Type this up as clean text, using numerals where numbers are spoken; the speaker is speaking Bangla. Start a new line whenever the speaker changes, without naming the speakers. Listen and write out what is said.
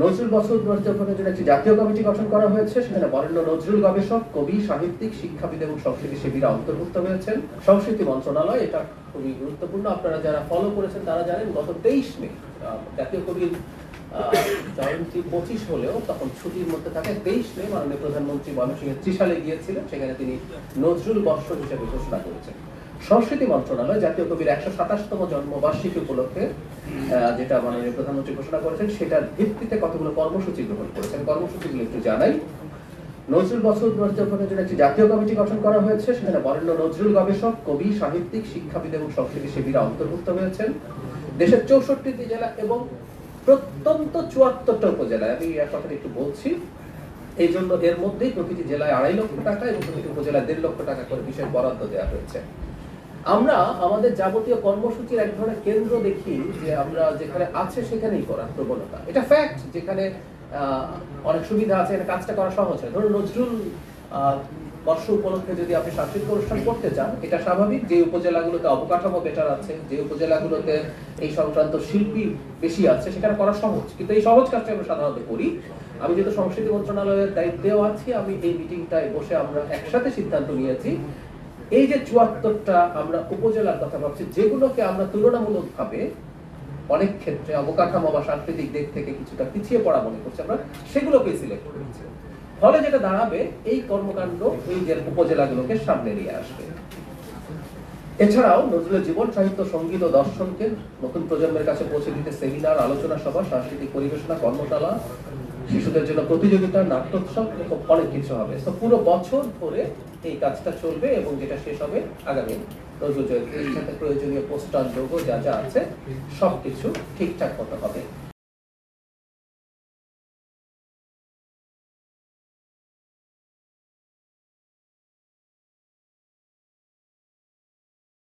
নজরুল বছর উদযাপনের জন্য একটি জাতীয় কমিটি গঠন করা হয়েছে। সেখানে বরেণ্য নজরুল গবেষক, কবি, সাহিত্যিক, শিক্ষাবিদ এবং সংস্কৃতি সেবীরা অন্তর্ভুক্ত হয়েছেন। সংস্কৃতি মন্ত্রণালয় এটা খুবই গুরুত্বপূর্ণ। আপনারা যারা ফলো করেছেন তারা জানেন গত 23 মে জাতীয় কবির জয়ন্তী 25 হলেও তখন ছুটির মধ্যে থাকে 23 মে মাননীয় প্রধানমন্ত্রী ময়মনসিংহের ত্রিশালে গিয়েছিলেন। সেখানে তিনি নজরুল বর্ষ হিসেবে ঘোষণা করেছেন। সংস্কৃতি মন্ত্রণালয় জাতীয় কবির 127তম জন্মবার্ষিকী উপলক্ষে যেটা মাননীয় প্রধানমন্ত্রী ঘোষণা করেছেন সেটার ভিত্তিতে কতগুলো কর্মসূচি গ্রহণ করেছেন। কর্মসূচিগুলো একটু জানাই। নজরুল বছর উদযাপনের জন্য একটি জাতীয় কমিটি গঠন করা হয়েছে। সেখানে বরেণ্য নজরুল গবেষক, কবি, সাহিত্যিক, শিক্ষাবিদ এবং সংস্কৃতি সেবীরা অন্তর্ভুক্ত হয়েছেন। দেশের 64টি জেলা এবং প্রত্যন্ত 74টা উপজেলায়, আমি এই কথাটা একটু বলছি এই জন্য এর মধ্যেই প্রতিটি জেলায় 2.5 লক্ষ টাকা এবং প্রতিটি উপজেলায় 1.5 লক্ষ টাকা করে বিশেষ বরাদ্দ দেওয়া হয়েছে। আমরা আমাদের যাবতীয় কর্মসূচির এক ধরনের কেন্দ্র দেখি যে আমরা যেখানে আছে সেখানেই করার প্রবণতা। এটা ফ্যাক্ট, যেখানে অনেক সুবিধা আছে এখানে কাজটা করা সহজ হয়। ধরুন নজরুল বর্ষ উপলক্ষে যদি আপনি সাংস্কৃতিক অনুষ্ঠান করতে চান, এটা স্বাভাবিক। যে উপজেলাগুলোতে অবকাঠামো বেটার আছে, যে উপজেলাগুলোতে এই সংক্রান্ত শিল্পী বেশি আছে, সেখানে করা সহজ। কিন্তু এই সহজ কাজটা আমরা সাধারণত করি। আমি যেহেতু সংস্কৃতি মন্ত্রণালয়ের দায়িত্বেও আছি, আমি এই মিটিংটায় বসে আমরা একসাথে সিদ্ধান্ত নিয়েছি এই যে 74টা আমরা উপজেলার কথা ভাবছি, যেগুলোকে আমরা তুলনামূলকভাবে অনেক ক্ষেত্রে অবকাঠামো বা সাংস্কৃতিক দিক থেকে কিছুটা পিছিয়ে পড়া মনে করছি, আমরা সেগুলোকে সিলেক্ট করেছি। ফলে যেটা দাঁড়াবে, এই কর্মকাণ্ড এই যে উপজেলাগুলোকে সামনে নিয়ে আসবে। এছাড়াও নজরুলের জীবন, সাহিত্য, সঙ্গীত ও দর্শনকে নতুন প্রজন্মের কাছে পৌঁছে দিতে সেমিনার, আলোচনা সভা, সাংস্কৃতিক পরিবেশনা, কর্মশালা, শিশুদের জন্য প্রতিযোগিতা, নাট্যোৎসব এরকম অনেক কিছু হবে। তো পুরো বছর ধরে এই কাজটা চলবে এবং যেটা শেষ হবে আগামী নজরুল জয়ন্তী। এর সাথে প্রয়োজনীয় পোস্টার, লোগো যা যা আছে সবকিছু ঠিকঠাক মতো হবে।